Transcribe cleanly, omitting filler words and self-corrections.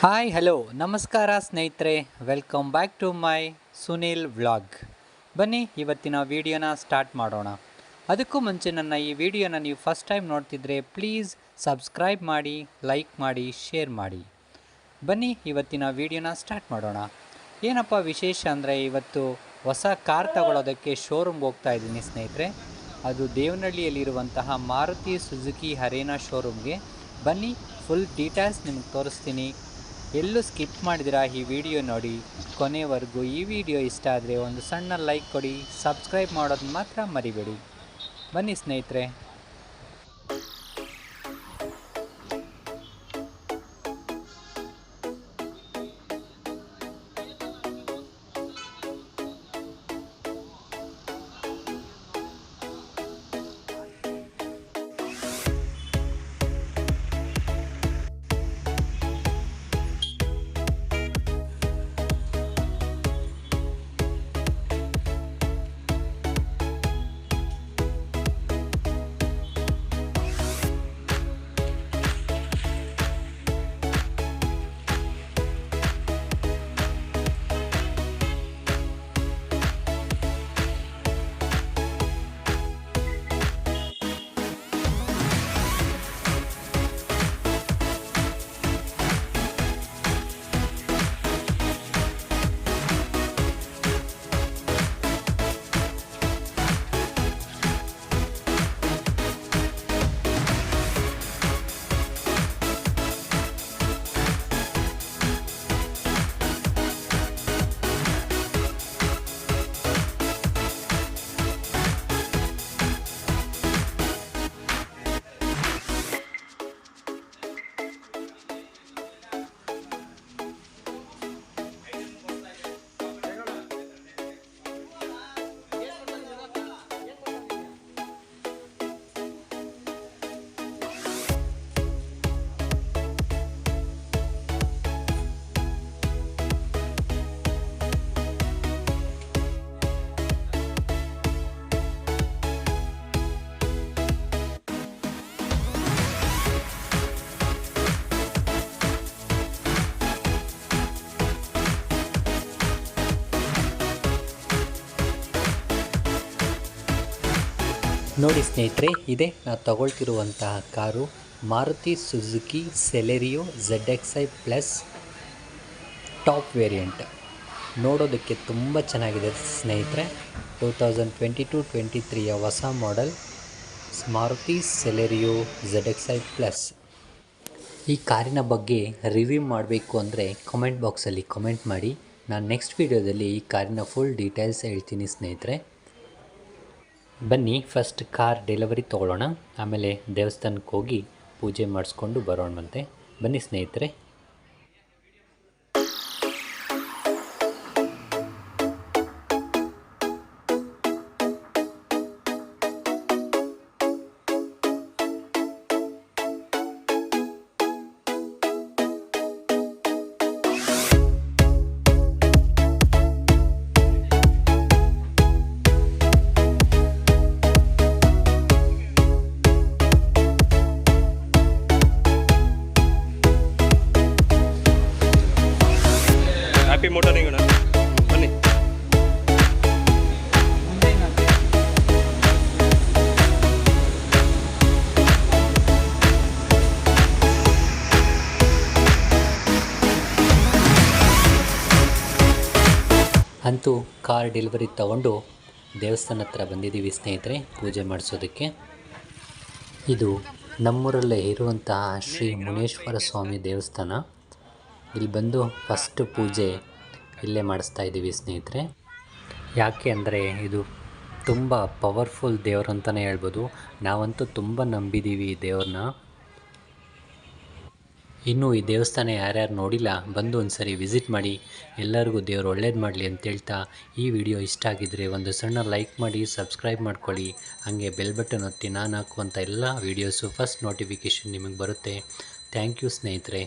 Hi hello ನಮಸ್ಕಾರ ಸ್ನೇಹಿತರೆ, welcome back to my Sunil vlog. ಬನ್ನಿ ಇವತ್ತಿನ ವಿಡಿಯೋನ ಸ್ಟಾರ್ಟ್ ಮಾಡೋಣ. ಅದಕ್ಕೂ ಮುಂಚೆ ನನ್ನ ಈ ವಿಡಿಯೋನ ನೀವು ಫಸ್ಟ್ ಟೈಮ್ ನೋಡ್ತಿದ್ರೆ ಪ್ಲೀಸ್ ಸಬ್ಸ್ಕ್ರೈಬ್ ಮಾಡಿ, ಲೈಕ್ ಮಾಡಿ, ಶೇರ್ ಮಾಡಿ. ಬನ್ನಿ ಇವತ್ತಿನ ವಿಡಿಯೋನ ಸ್ಟಾರ್ಟ್ ಮಾಡೋಣ. ಏನಪ್ಪ ವಿಶೇಷ ಅಂದರೆ ಇವತ್ತು ಹೊಸ ಕಾರ್ ತಗೊಳ್ಳೋದಕ್ಕೆ ಶೋರೂಮ್ಗೆ ಹೋಗ್ತಾ ಇದ್ದೀನಿ ಸ್ನೇಹಿತರೆ. ಅದು ದೇವನಹಳ್ಳಿಯಲ್ಲಿರುವಂತಹ ಮಾರುತಿ ಸುಜುಕಿ ಅರೇನಾ ಶೋರೂಮ್ಗೆ. ಬನ್ನಿ ಫುಲ್ ಡೀಟೇಲ್ಸ್ ನಿಮಗೆ ತೋರಿಸ್ತೀನಿ. ಎಲ್ಲೂ ಸ್ಕಿಪ್ ಮಾಡಿದಿರಾ ಈ ವಿಡಿಯೋ ನೋಡಿ ಕೊನೆವರೆಗೂ. ಈ ವಿಡಿಯೋ ಇಷ್ಟ ಆದರೆ ಒಂದು ಸಣ್ಣ ಲೈಕ್ ಕೊಡಿ, ಸಬ್ಸ್ಕ್ರೈಬ್ ಮಾಡೋದು ಮಾತ್ರ ಮರಿಬೇಡಿ. ಬನ್ನಿ ಸ್ನೇಹಿತರೆ. ನೋಡಿ ಸ್ನೇಹಿತರೆ, ಇದೇ ನಾವು ತಗೊಳ್ತಿರುವಂತಹ car Maruti Suzuki Celerio ZXi plus top variant. ನೋಡೋದಕ್ಕೆ ತುಂಬ ಚೆನ್ನಾಗಿದೆ ಸ್ನೇಹಿತರೆ. 2022-23 ಹೊಸ model Maruti Celerio ZXi plus. ಈ ಕಾರಿನ ಬಗ್ಗೆ ರಿವ್ಯೂ ಮಾಡಬೇಕು ಅಂದರೆ ಕಮೆಂಟ್ ಬಾಕ್ಸಲ್ಲಿ ಕಮೆಂಟ್ ಮಾಡಿ. ನಾನು ನೆಕ್ಸ್ಟ್ ವಿಡಿಯೋದಲ್ಲಿ ಈ ಕಾರಿನ ಫುಲ್ ಡೀಟೇಲ್ಸ್ ಹೇಳ್ತೀನಿ ಸ್ನೇಹಿತರೆ. ಬನ್ನಿ ಫಸ್ಟ್ ಕಾರ್ ಡೆಲಿವರಿ ತೊಗೊಳ್ಳೋಣ, ಆಮೇಲೆ ದೇವಸ್ಥಾನಕ್ಕೆ ಹೋಗಿ ಪೂಜೆ ಮಾಡಿಸ್ಕೊಂಡು ಬರೋಣಂತೆ. ಬನ್ನಿ ಸ್ನೇಹಿತರೆ. ಹ್ಯಾಪಿ ಮೋಟರಿಂಗ್ ಅಣ್ಣ, ಬನ್ನಿ. ಅಂತೂ ಕಾರ್ ಡೆಲಿವರಿ ತಗೊಂಡು ದೇವಸ್ಥಾನ ಹತ್ರ ಬಂದಿದ್ದೀವಿ ಸ್ನೇಹಿತರೆ, ಪೂಜೆ ಮಾಡಿಸೋದಕ್ಕೆ. ಇದು ನಮ್ಮೂರಲ್ಲೇ ಇರುವಂತಹ ಶ್ರೀ ಮುನೇಶ್ವರ ಸ್ವಾಮಿ ದೇವಸ್ಥಾನ. ಇಲ್ಲಿ ಬಂದು ಫಸ್ಟ್ ಪೂಜೆ ಇಲ್ಲೇ ಮಾಡಿಸ್ತಾ ಇದ್ದೀವಿ ಸ್ನೇಹಿತರೆ. ಯಾಕೆ ಅಂದರೆ ಇದು ತುಂಬ ಪವರ್ಫುಲ್ ದೇವರು ಅಂತಲೇ ಹೇಳ್ಬೋದು. ನಾವಂತೂ ತುಂಬ ನಂಬಿದ್ದೀವಿ ಈ ದೇವ್ರನ್ನ. ಇನ್ನೂ ಈ ದೇವಸ್ಥಾನ ಯಾರ್ಯಾರು ನೋಡಿಲ್ಲ ಬಂದು ಒಂದು ಸರಿ ವಿಸಿಟ್ ಮಾಡಿ. ಎಲ್ಲರಿಗೂ ದೇವರು ಒಳ್ಳೇದು ಮಾಡಲಿ ಅಂತ ಹೇಳ್ತಾ, ಈ ವಿಡಿಯೋ ಇಷ್ಟ ಆಗಿದ್ದರೆ ಒಂದು ಸಣ್ಣ ಲೈಕ್ ಮಾಡಿ, ಸಬ್ಸ್ಕ್ರೈಬ್ ಮಾಡ್ಕೊಳ್ಳಿ. ಹಾಗೆ ಬೆಲ್ ಬಟನ್ ಒತ್ತಿ ನಾನು ಹಾಕುವಂಥ ಎಲ್ಲ ವೀಡಿಯೋಸು ಫಸ್ಟ್ ನೋಟಿಫಿಕೇಷನ್ ನಿಮಗೆ ಬರುತ್ತೆ. ಥ್ಯಾಂಕ್ ಯು ಸ್ನೇಹಿತರೆ.